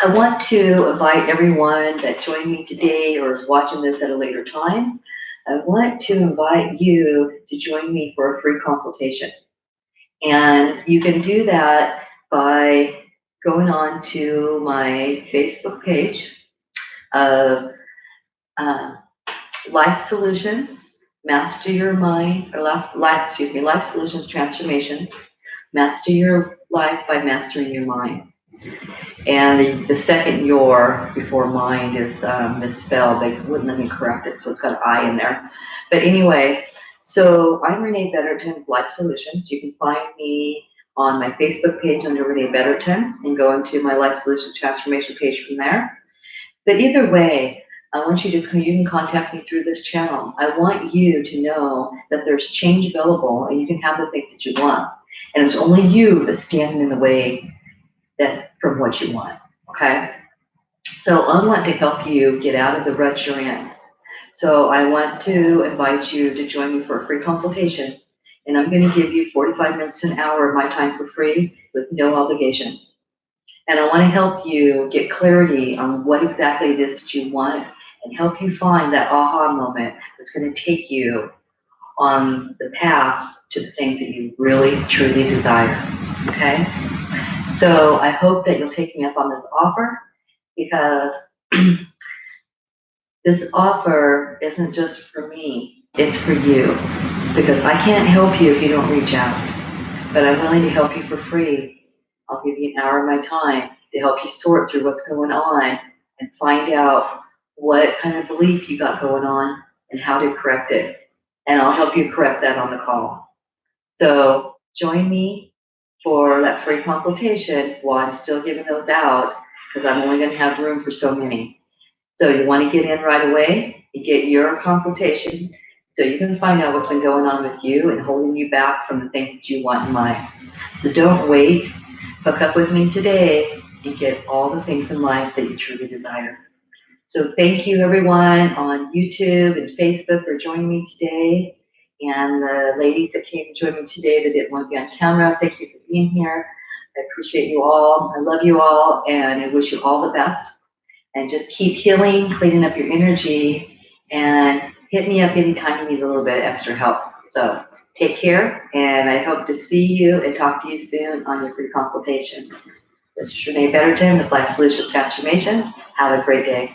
S1: I want to invite everyone that joined me today or is watching this at a later time, I want to invite you to join me for a free consultation. And you can do that by going on to my Facebook page of Life Solutions, Master Your Mind, or Life Solutions Transformation, Master Your Life by Mastering Your Mind. And the second your before mind is misspelled. They wouldn't let me correct it, so it's got an I in there. But anyway, so I'm Rene'e Betterton, Life Solutions. You can find me on my Facebook page under Rene'e Betterton and go into my Life Solutions Transformation page from there. But either way, I want you can contact me through this channel. I want you to know that there's change available and you can have the things that you want. And it's only you that's standing in the way from what you want, okay? So I want to help you get out of the rut you're in. So I want to invite you to join me for a free consultation, and I'm going to give you 45 minutes to an hour of my time for free with no obligation. And I want to help you get clarity on what exactly it is that you want and help you find that aha moment that's going to take you on the path to the things that you really, truly desire, okay? So I hope that you'll take me up on this offer, because this offer isn't just for me, it's for you. Because I can't help you if you don't reach out, but I'm willing to help you for free. I'll give you an hour of my time to help you sort through what's going on and find out what kind of belief you got going on and how to correct it. And I'll help you correct that on the call. So join me for that free consultation while I'm still giving those out, because I'm only going to have room for so many. So you want to get in right away and get your consultation so you can find out what's been going on with you and holding you back from the things that you want in life. So don't wait. Hook up with me today and get all the things in life that you truly desire. So thank you everyone on YouTube and Facebook for joining me today. And the ladies that came and joined me today that didn't want to be on camera, thank you for being here. I appreciate you all. I love you all, and I wish you all the best. And just keep healing, cleaning up your energy, and hit me up anytime you need a little bit of extra help. So take care, and I hope to see you and talk to you soon on your free consultation. This is Rene'e Betterton with Life Solutions Transformation. Have a great day.